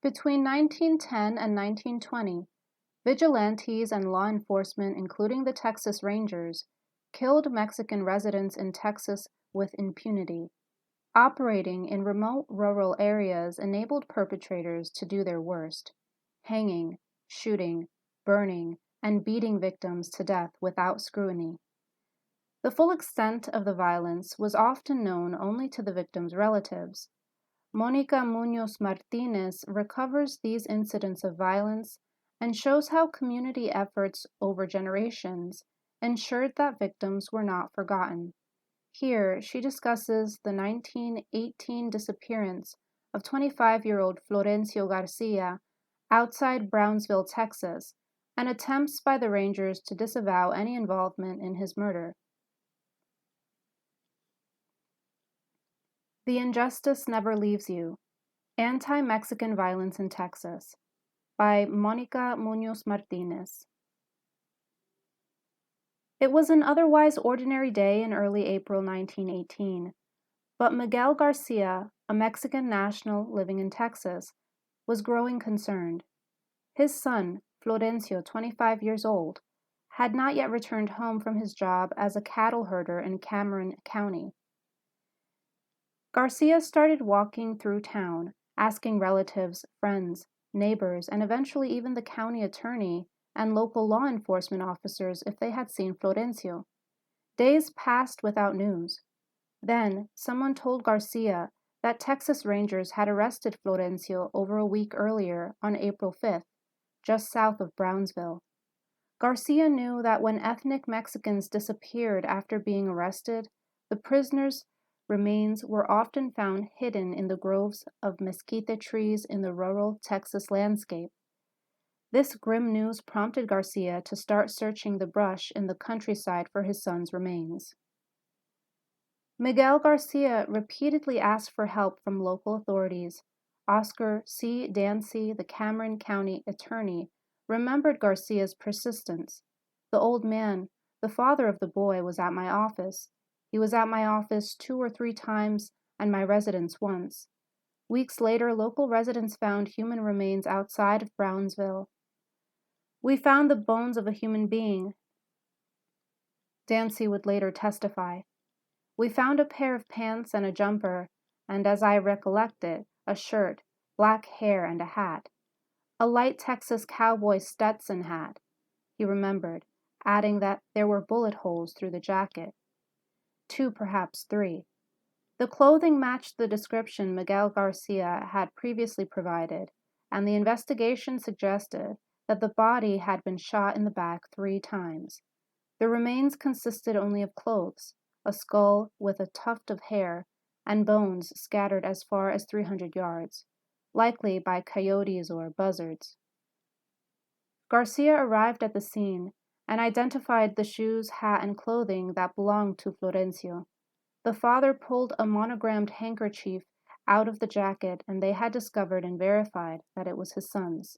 Between 1910 and 1920, vigilantes and law enforcement, including the Texas Rangers, killed Mexican residents in Texas with impunity. Operating in remote rural areas enabled perpetrators to do their worst: hanging, shooting, burning, and beating victims to death without scrutiny. The full extent of the violence was often known only to the victims' relatives. Mónica Munoz Martinez recovers these incidents of violence and shows how community efforts over generations ensured that victims were not forgotten. Here, she discusses the 1918 disappearance of 25-year-old Florencio Garcia outside Brownsville, Texas, and attempts by the Rangers to disavow any involvement in his murder. The Injustice Never Leaves You: Anti-Mexican Violence in Texas, by Mónica Munoz Martinez. It was an otherwise ordinary day in early April 1918, but Miguel Garcia, a Mexican national living in Texas, was growing concerned. His son, Florencio, 25 years old, had not yet returned home from his job as a cattle herder in Cameron County. Garcia started walking through town, asking relatives, friends, neighbors, and eventually even the county attorney and local law enforcement officers if they had seen Florencio. Days passed without news. Then, someone told Garcia that Texas Rangers had arrested Florencio over a week earlier on April 5th, just south of Brownsville. Garcia knew that when ethnic Mexicans disappeared after being arrested, the prisoners' remains were often found hidden in the groves of mesquite trees in the rural Texas landscape. This grim news prompted Garcia to start searching the brush in the countryside for his son's remains. Miguel Garcia repeatedly asked for help from local authorities. Oscar C. Dancy, the Cameron County attorney, remembered Garcia's persistence. The old man, the father of the boy, was at my office. He was at my office 2 or 3 times and my residence once. Weeks later, local residents found human remains outside of Brownsville. We found the bones of a human being, Dancy would later testify. We found a pair of pants and a jumper, and as I recollect it, a shirt, black hair, and a hat. A light Texas cowboy Stetson hat, he remembered, adding that there were bullet holes through the jacket. 2, perhaps 3. The clothing matched the description Miguel Garcia had previously provided, and the investigation suggested that the body had been shot in the back 3 times. The remains consisted only of clothes, a skull with a tuft of hair, and bones scattered as far as 300 yards, likely by coyotes or buzzards. Garcia arrived at the scene and identified the shoes, hat, and clothing that belonged to Florencio. The father pulled a monogrammed handkerchief out of the jacket, and they had discovered and verified that it was his son's.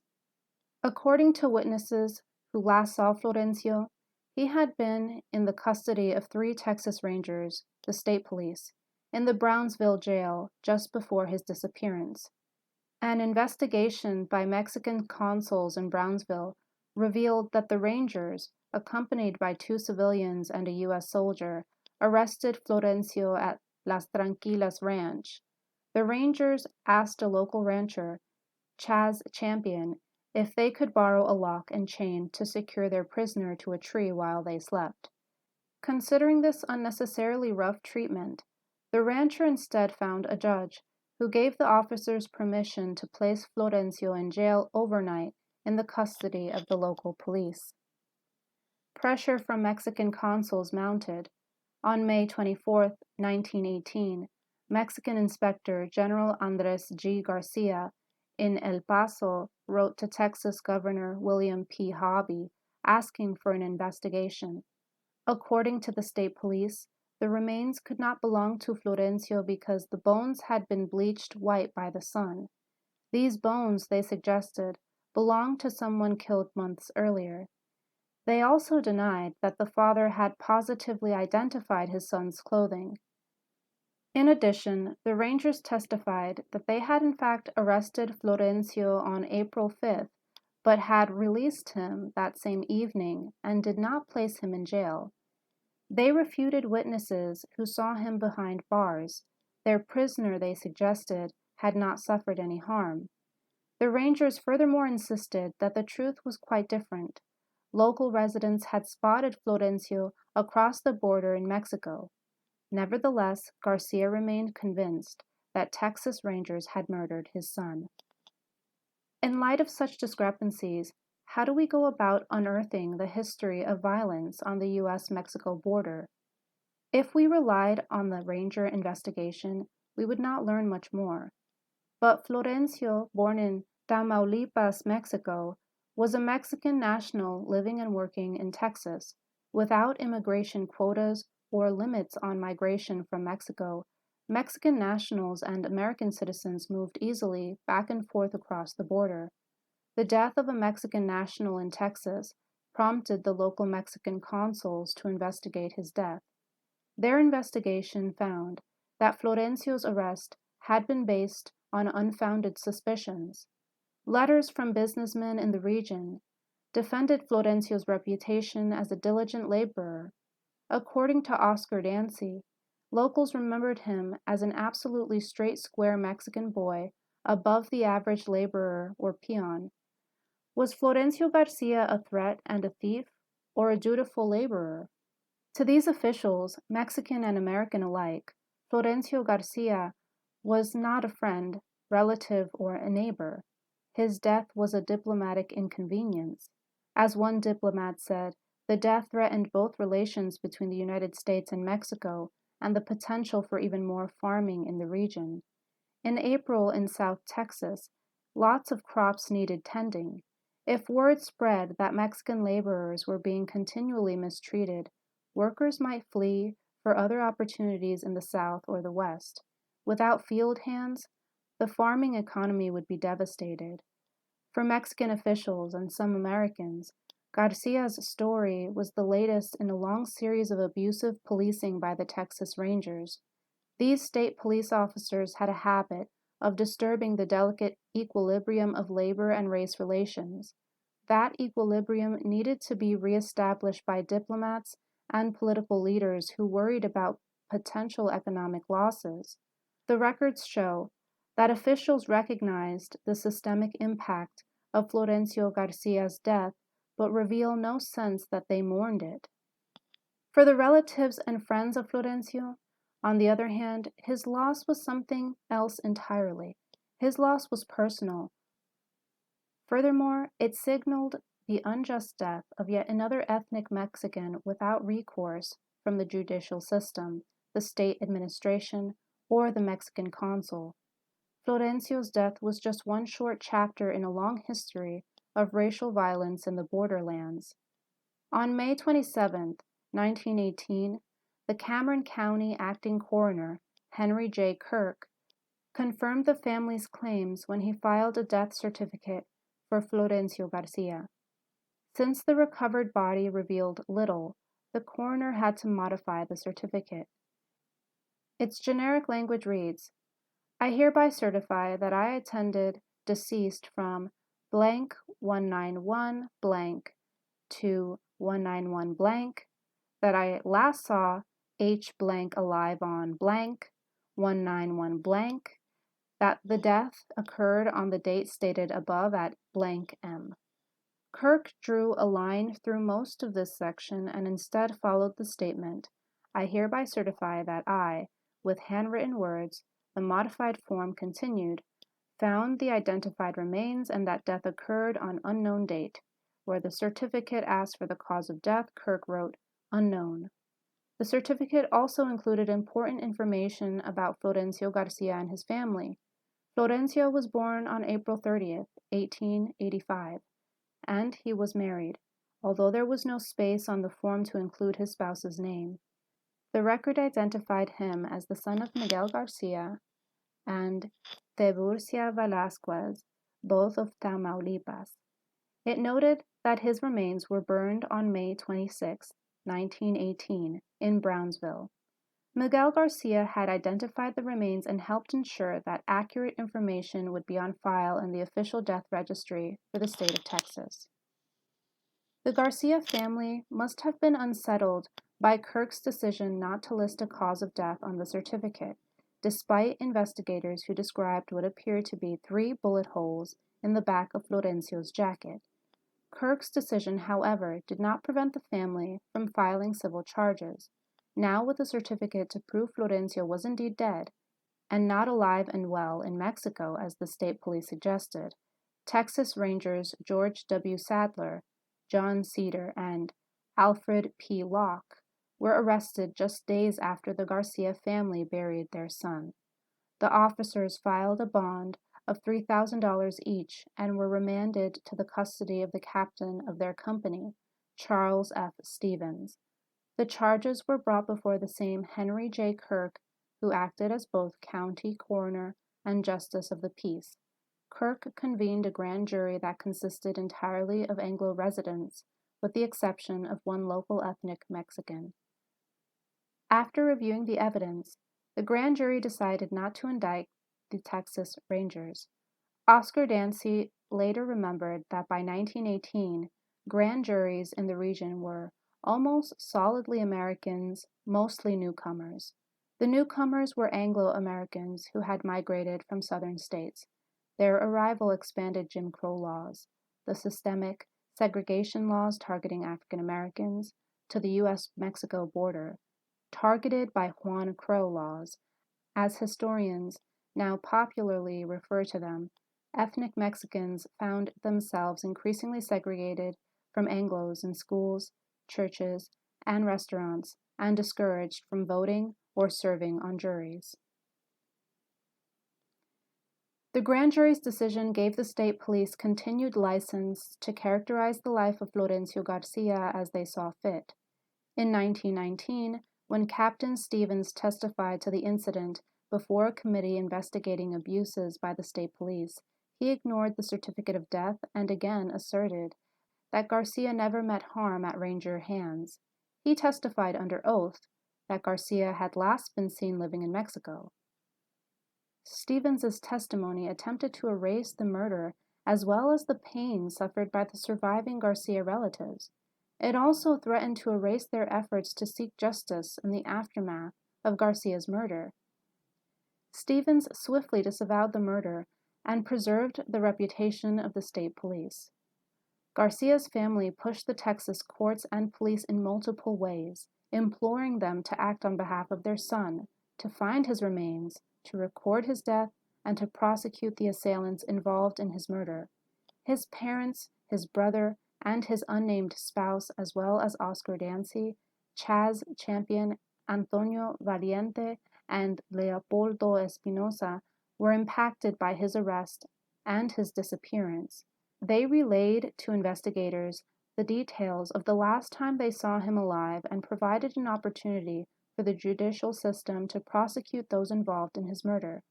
According to witnesses who last saw Florencio, he had been in the custody of 3 Texas Rangers, the state police, in the Brownsville jail just before his disappearance. An investigation by Mexican consuls in Brownsville revealed that the Rangers, accompanied by 2 civilians and a U.S. soldier, arrested Florencio at Las Tranquilas Ranch. The Rangers asked a local rancher, Chaz Champion, if they could borrow a lock and chain to secure their prisoner to a tree while they slept. Considering this unnecessarily rough treatment, the rancher instead found a judge who gave the officers permission to place Florencio in jail overnight in the custody of the local police. Pressure from Mexican consuls mounted. On May 24, 1918, Mexican Inspector General Andres G. Garcia in El Paso wrote to Texas Governor William P. Hobby asking for an investigation. According to the state police, the remains could not belong to Florencio because the bones had been bleached white by the sun. These bones, they suggested, belonged to someone killed months earlier. They also denied that the father had positively identified his son's clothing. In addition, the Rangers testified that they had in fact arrested Florencio on April 5th, but had released him that same evening and did not place him in jail. They refuted witnesses who saw him behind bars. Their prisoner, they suggested, had not suffered any harm. The Rangers furthermore insisted that the truth was quite different. Local residents had spotted Florencio across the border in Mexico. Nevertheless, Garcia remained convinced that Texas Rangers had murdered his son. In light of such discrepancies, how do we go about unearthing the history of violence on the U.S.-Mexico border? If we relied on the Ranger investigation, we would not learn much more. But Florencio, born in Tamaulipas, Mexico, was a Mexican national living and working in Texas. Without immigration quotas or limits on migration from Mexico, Mexican nationals and American citizens moved easily back and forth across the border. The death of a Mexican national in Texas prompted the local Mexican consuls to investigate his death. Their investigation found that Florencio's arrest had been based on unfounded suspicions. Letters from businessmen in the region defended Florencio's reputation as a diligent laborer. According to Oscar Dancy, locals remembered him as an absolutely straight, square Mexican boy, above the average laborer or peon. Was Florencio Garcia a threat and a thief, or a dutiful laborer? To these officials, Mexican and American alike, Florencio Garcia was not a friend, relative, or a neighbor. His death was a diplomatic inconvenience. As one diplomat said, the death threatened both relations between the United States and Mexico and the potential for even more farming in the region. In April in South Texas, lots of crops needed tending. If word spread that Mexican laborers were being continually mistreated, workers might flee for other opportunities in the South or the West. Without field hands, the farming economy would be devastated. For Mexican officials and some Americans, Garcia's story was the latest in a long series of abusive policing by the Texas Rangers. These state police officers had a habit of disturbing the delicate equilibrium of labor and race relations. That equilibrium needed to be reestablished by diplomats and political leaders who worried about potential economic losses. The records show that officials recognized the systemic impact of Florencio Garcia's death, but reveal no sense that they mourned it. For the relatives and friends of Florencio, on the other hand, his loss was something else entirely. His loss was personal. Furthermore, it signaled the unjust death of yet another ethnic Mexican without recourse from the judicial system, the state administration, or the Mexican consul. Florencio's death was just one short chapter in a long history of racial violence in the borderlands. On May 27, 1918, the Cameron County acting coroner, Henry J. Kirk, confirmed the family's claims when he filed a death certificate for Florencio Garcia. Since the recovered body revealed little, the coroner had to modify the certificate. Its generic language reads, "I hereby certify that I attended deceased from blank 191 blank to 191 blank, that I last saw H blank alive on blank 191 blank, that the death occurred on the date stated above at blank M." Kirk drew a line through most of this section and instead followed the statement, "I hereby certify that I, with handwritten words, the modified form continued, found the identified remains and that death occurred on unknown date." Where the certificate asked for the cause of death, Kirk wrote, "unknown." The certificate also included important information about Florencio Garcia and his family. Florencio was born on April 30th, 1885, and he was married, although there was no space on the form to include his spouse's name. The record identified him as the son of Miguel Garcia and Tiburcia Velasquez, both of Tamaulipas. It noted that his remains were burned on May 26, 1918, in Brownsville. Miguel Garcia had identified the remains and helped ensure that accurate information would be on file in the official death registry for the state of Texas. The Garcia family must have been unsettled by Kirk's decision not to list a cause of death on the certificate, despite investigators who described what appeared to be 3 bullet holes in the back of Florencio's jacket. Kirk's decision, however, did not prevent the family from filing civil charges. Now, with a certificate to prove Florencio was indeed dead, and not alive and well in Mexico as the state police suggested, Texas Rangers George W. Sadler, John Cedar, and Alfred P. Locke were arrested just days after the Garcia family buried their son. The officers filed a bond of $3,000 each and were remanded to the custody of the captain of their company, Charles F. Stevens. The charges were brought before the same Henry J. Kirk, who acted as both county coroner and justice of the peace. Kirk convened a grand jury that consisted entirely of Anglo residents, with the exception of one local ethnic Mexican. After reviewing the evidence, the grand jury decided not to indict the Texas Rangers. Oscar Dancy later remembered that by 1918, grand juries in the region were almost solidly Americans, mostly newcomers. The newcomers were Anglo-Americans who had migrated from southern states. Their arrival expanded Jim Crow laws, the systemic segregation laws targeting African Americans, to the U.S.-Mexico border, targeted by Juan Crow laws. As historians now popularly refer to them, ethnic Mexicans found themselves increasingly segregated from Anglos in schools, churches, and restaurants, and discouraged from voting or serving on juries. The grand jury's decision gave the state police continued license to characterize the life of Florencio Garcia as they saw fit. In 1919, when Captain Stevens testified to the incident before a committee investigating abuses by the state police, he ignored the certificate of death and again asserted that Garcia never met harm at Ranger hands. He testified under oath that Garcia had last been seen living in Mexico. Stevens's testimony attempted to erase the murder as well as the pain suffered by the surviving Garcia relatives. It also threatened to erase their efforts to seek justice in the aftermath of Garcia's murder. Stevens swiftly disavowed the murder and preserved the reputation of the state police. Garcia's family pushed the Texas courts and police in multiple ways, imploring them to act on behalf of their son, to find his remains, to record his death, and to prosecute the assailants involved in his murder. His parents, his brother, and his unnamed spouse, as well as Oscar Dancy, Chaz Champion, Antonio Valiente, and Leopoldo Espinosa, were impacted by his arrest and his disappearance. They relayed to investigators the details of the last time they saw him alive and provided an opportunity for the judicial system to prosecute those involved in his murder.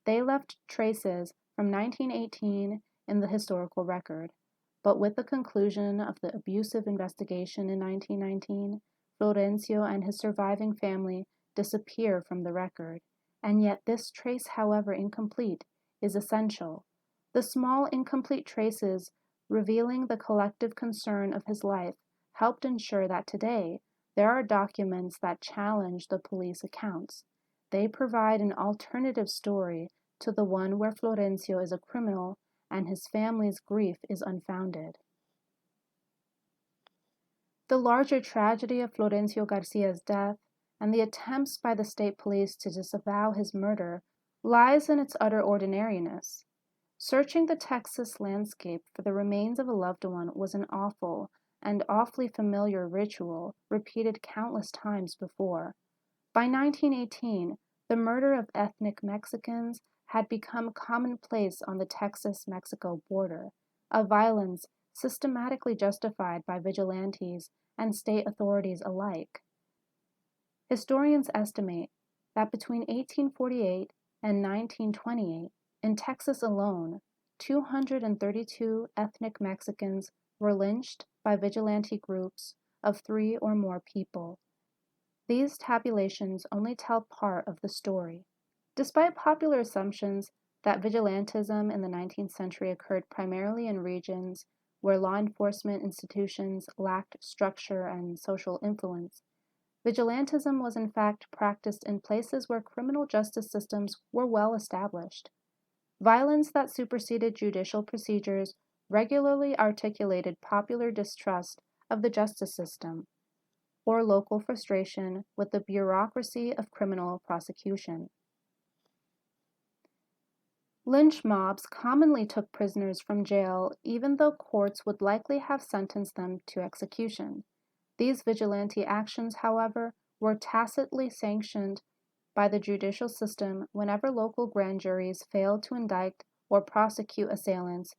They left traces from 1918 in the historical record, but with the conclusion of the abusive investigation in 1919, Florencio and his surviving family disappear from the record, and yet this trace, however incomplete, is essential. The small incomplete traces revealing the collective concern of his life helped ensure that today there are documents that challenge the police accounts. They provide an alternative story to the one where Florencio is a criminal and his family's grief is unfounded. The larger tragedy of Florencio Garcia's death and the attempts by the state police to disavow his murder lies in its utter ordinariness. Searching the Texas landscape for the remains of a loved one was an awful and awfully familiar ritual repeated countless times before. By 1918, the murder of ethnic Mexicans had become commonplace on the Texas-Mexico border, a violence systematically justified by vigilantes and state authorities alike. Historians estimate that between 1848 and 1928, in Texas alone, 232 ethnic Mexicans were lynched by vigilante groups of 3 or more people. These tabulations only tell part of the story. Despite popular assumptions that vigilantism in the 19th century occurred primarily in regions where law enforcement institutions lacked structure and social influence, vigilantism was in fact practiced in places where criminal justice systems were well established. Violence that superseded judicial procedures regularly articulated popular distrust of the justice system or local frustration with the bureaucracy of criminal prosecution. Lynch mobs commonly took prisoners from jail even though courts would likely have sentenced them to execution. These vigilante actions, however, were tacitly sanctioned by the judicial system whenever local grand juries failed to indict or prosecute assailants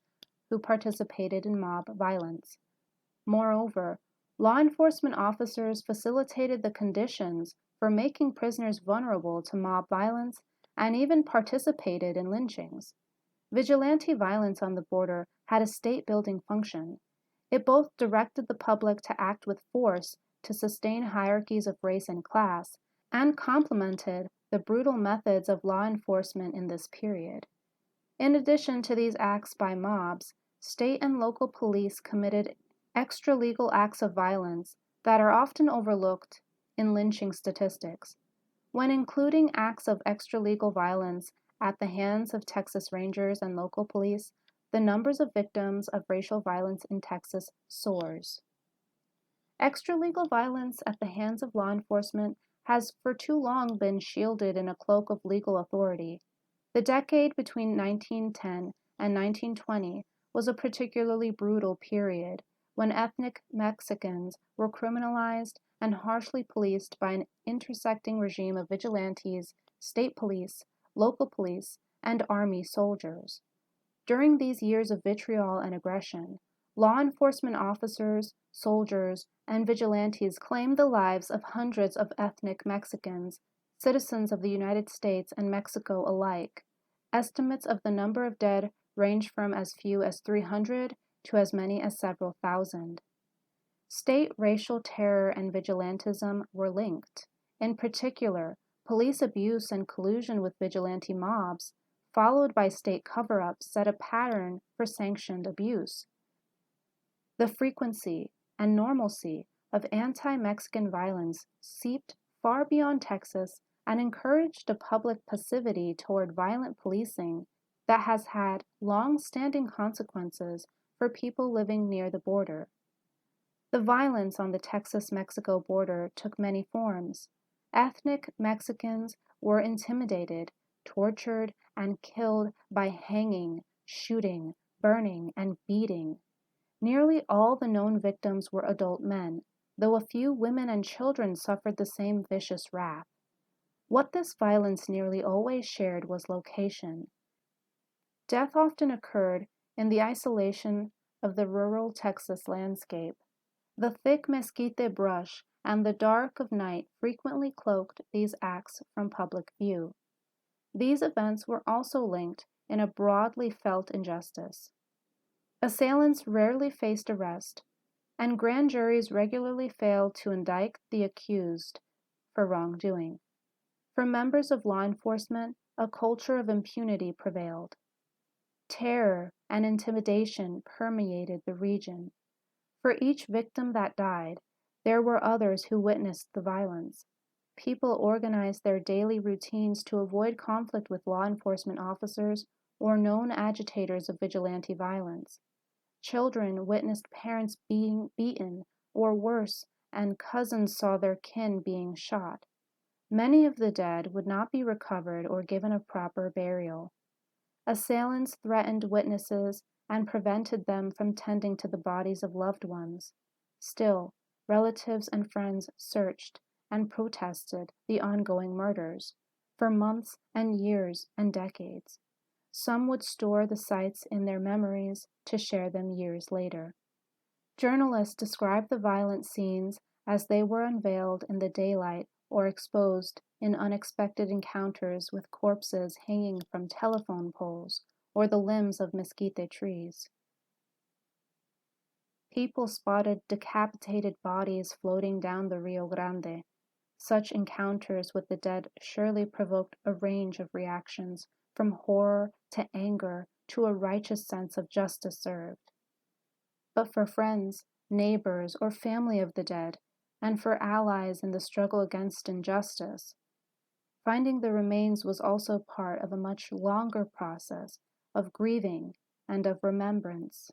who participated in mob violence. Moreover, law enforcement officers facilitated the conditions for making prisoners vulnerable to mob violence and even participated in lynchings. Vigilante violence on the border had a state-building function. It both directed the public to act with force to sustain hierarchies of race and class, and complemented the brutal methods of law enforcement in this period. In addition to these acts by mobs, state and local police committed extra-legal acts of violence that are often overlooked in lynching statistics. When including acts of extra-legal violence at the hands of Texas Rangers and local police, the numbers of victims of racial violence in Texas soars. Extra-legal violence at the hands of law enforcement has for too long been shielded in a cloak of legal authority. The decade between 1910 and 1920 was a particularly brutal period when ethnic Mexicans were criminalized and harshly policed by an intersecting regime of vigilantes, state police, local police, and army soldiers. During these years of vitriol and aggression, law enforcement officers, soldiers, and vigilantes claimed the lives of hundreds of ethnic Mexicans, citizens of the United States and Mexico alike. Estimates of the number of dead range from as few as 300 to as many as several thousand. State racial terror and vigilantism were linked. In particular, police abuse and collusion with vigilante mobs, followed by state cover-ups, set a pattern for sanctioned abuse. The frequency and normalcy of anti-Mexican violence seeped far beyond Texas and encouraged a public passivity toward violent policing that has had long-standing consequences for people living near the border. The violence on the Texas-Mexico border took many forms. Ethnic Mexicans were intimidated, tortured, and killed by hanging, shooting, burning, and beating. Nearly all the known victims were adult men, though a few women and children suffered the same vicious wrath. What this violence nearly always shared was location. Death often occurred in the isolation of the rural Texas landscape. The thick mesquite brush and the dark of night frequently cloaked these acts from public view. These events were also linked in a broadly felt injustice. Assailants rarely faced arrest, and grand juries regularly failed to indict the accused for wrongdoing. For members of law enforcement, a culture of impunity prevailed. Terror and intimidation permeated the region. For each victim that died, there were others who witnessed the violence. People organized their daily routines to avoid conflict with law enforcement officers or known agitators of vigilante violence. Children witnessed parents being beaten, or worse, and cousins saw their kin being shot. Many of the dead would not be recovered or given a proper burial. Assailants threatened witnesses and prevented them from tending to the bodies of loved ones. Still, relatives and friends searched and protested the ongoing murders for months and years and decades. Some would store the sites in their memories to share them years later. Journalists describe the violent scenes as they were unveiled in the daylight or exposed in unexpected encounters with corpses hanging from telephone poles or the limbs of mesquite trees. People spotted decapitated bodies floating down the Rio Grande. Such encounters with the dead surely provoked a range of reactions, from horror to anger to a righteous sense of justice served. But for friends, neighbors, or family of the dead, and for allies in the struggle against injustice, finding the remains was also part of a much longer process of grieving and of remembrance.